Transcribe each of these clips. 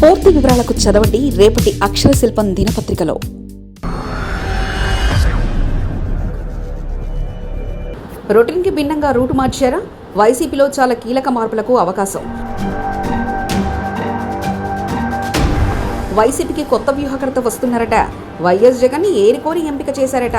పూర్తి వివరాలకు చదవండి రేపటి అక్షర శిల్పం దినపత్రికలో. రొటీన్కి భిన్నంగా రూటు మార్చారా? వైసీపీలో చాలా కీలక మార్పులకు అవకాశం. వైసీపీకి కొత్త వ్యూహకర్త వస్తున్నారట. వైఎస్ జగన్ ఏరికోరి ఎంపిక చేశారట.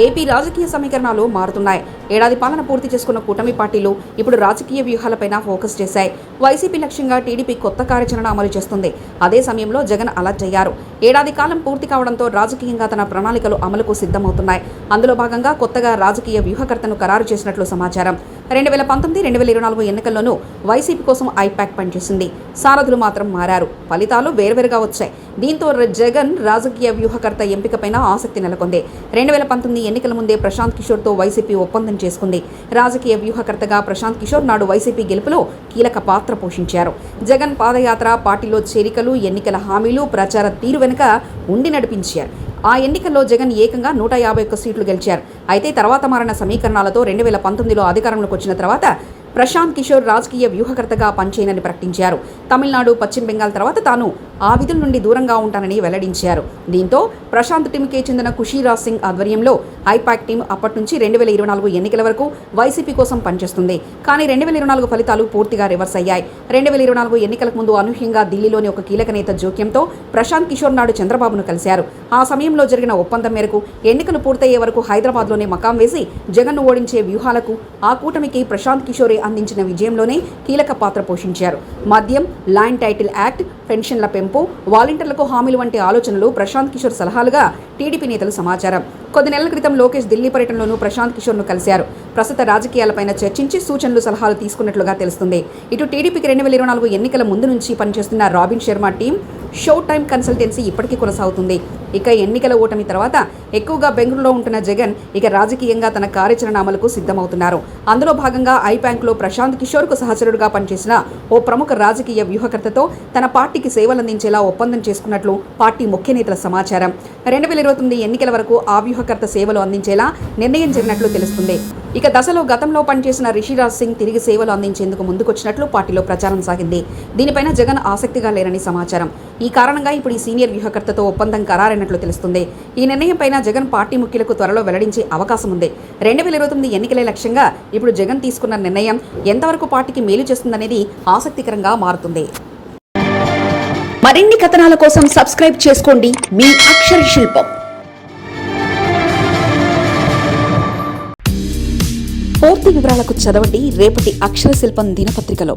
ఏపీ రాజకీయ సమీకరణాలు మారుతున్నాయి. ఏడాది పాలన పూర్తి చేసుకున్న కూటమి పార్టీలు ఇప్పుడు రాజకీయ వ్యూహాలపైన ఫోకస్ చేశాయి. వైసీపీ లక్ష్యంగా టీడీపీ కొత్త కార్యాచరణ అమలు చేస్తుంది. అదే సమయంలో జగన్ అలర్ట్ అయ్యారు. ఏడాది కాలం పూర్తి కావడంతో రాజకీయంగా తన ప్రణాళికలు అమలుకు సిద్ధమవుతున్నాయి. అందులో భాగంగా కొత్తగా రాజకీయ వ్యూహకర్తను ఖరారు చేసినట్లు సమాచారం. 2019-2024 ఎన్నికల్లోనూ వైసీపీ కోసం ఐపాక్ పనిచేసింది. సారథులు మాత్రం మారారు. ఫలితాలు వేర్వేరుగా వచ్చాయి. దీంతో జగన్ రాజకీయ వ్యూహకర్త ఎంపికపైన ఆసక్తి నెలకొంది. 2019 ఎన్నికల ముందే ప్రశాంత్ కిషోర్తో వైసీపీ ఒప్పందం చేసుకుంది. రాజకీయ వ్యూహకర్తగా ప్రశాంత్ కిషోర్ నాడు వైసీపీ గెలుపులో కీలక పాత్ర పోషించారు. జగన్ పాదయాత్ర, పార్టీలో చేరికలు, ఎన్నికల హామీలు, ప్రచార తీరు వెనుక ఉండి నడిపించారు. ఆ ఎన్నికల్లో జగన్ ఏకంగా 151 సీట్లు గెలిచారు. అయితే తర్వాత మారిన సమీకరణాలతో 2019లో అధికారంలోకి వచ్చిన తర్వాత ప్రశాంత్ కిషోర్ రాజకీయ వ్యూహకర్తగా పనిచేయనని ప్రకటించారు. తమిళనాడు, పశ్చిమ బెంగాల్ తర్వాత తాను ఆ విధుల నుండి దూరంగా ఉంటానని వెల్లడించారు. దీంతో ప్రశాంత్ టీంకే చెందిన ఖుషీరాజ్ సింగ్ ఆధ్వర్యంలో ఐపాక్ టీం అప్పటి నుంచి 2024 ఎన్నికల వరకు వైసీపీ కోసం పనిచేస్తుంది. కానీ 2024 ఫలితాలు పూర్తిగా రివర్స్ అయ్యాయి. 2024 ఎన్నికలకు ముందు అనూహ్యంగా ఢిల్లీలోని ఒక కీలక నేత జోక్యంతో ప్రశాంత్ కిషోర్ నాడు చంద్రబాబును కలిశారు. ఆ సమయంలో జరిగిన ఒప్పందం మేరకు ఎన్నికలు పూర్తయ్యే వరకు హైదరాబాద్లోనే మకాం వేసి జగన్ను ఓడించే వ్యూహాలకు ఆ కూటమికి ప్రశాంత్ కిషోరే అందించిన విజయంలోనే కీలక పాత్ర పోషించారు. మద్యం, ల్యాండ్ టైటిల్ యాక్ట్, పెన్షన్ల పెంపు, వాలంటీర్లకు హామీలు వంటి ఆలోచనలు ప్రశాంత్ కిషోర్ సలహాలుగా టీడీపీ నేతలు సమాచారం. కొద్ది నెలల క్రితం లోకేష్ ఢిల్లీ పర్యటనలోనూ ప్రశాంత్ కిషోర్ను కలిశారు. ప్రస్తుత రాజకీయాలపైన చర్చించి సూచనలు, సలహాలు తీసుకున్నట్లుగా తెలుస్తుంది. ఇటు టీడీపీకి 2024 ఎన్నికల ముందు నుంచి పనిచేస్తున్న robin Sharma team show time consultancy ఇప్పటికీ కొనసాగుతుంది. ఇక ఎన్నికల ఓటమి తర్వాత ఎక్కువగా బెంగళూరులో ఉంటున్న జగన్ ఇక రాజకీయంగా తన కార్యాచరణ అమలుకు సిద్ధమవుతున్నారు. అందులో భాగంగా ఐపాక్లో ప్రశాంత్ కిషోర్కు సహచరుడుగా పనిచేసిన ఓ ప్రముఖ రాజకీయ వ్యూహకర్తతో తన పార్టీకి సేవలందించేలా ఒప్పందం చేసుకున్నట్లు పార్టీ ముఖ్య నేతల సమాచారం. 2029 ఎన్నికల వరకు ఆ వ్యూహకర్త సేవలు అందించేలా నిర్ణయం జరిగినట్లు తెలుస్తుంది. ఇక దశలో గతంలో పనిచేసిన రిషిరాజ్ సింగ్ తిరిగి సేవలు అందించేందుకు ముందుకొచ్చినట్లు పార్టీలో ప్రచారం సాగింది. దీనిపైన జగన్ ఆసక్తిగా లేరని సమాచారం. ఈ కారణంగా ఇప్పుడు ఈ సీనియర్ వ్యూహకర్తతో ఒప్పందం ఖరారైనట్లు తెలుస్తుంది. ఈ నిర్ణయంపైన జగన్ పార్టీ ముఖ్యులకు త్వరలో వెల్లడించే అవకాశం ఉంది. 2029 ఎన్నికలే లక్ష్యంగా ఇప్పుడు జగన్ తీసుకున్న నిర్ణయం ఎంతవరకు పార్టీకి మేలు చేస్తుందనేది ఆసక్తికరంగా మారుతుంది. మరిన్ని కథనాల కోసం సబ్స్క్రైబ్ చేసుకోండి మీ అక్షర శిల్పం. పూర్తి వివరాలకు చదవండి రేపటి అక్షర శిల్పం దినపత్రికలో.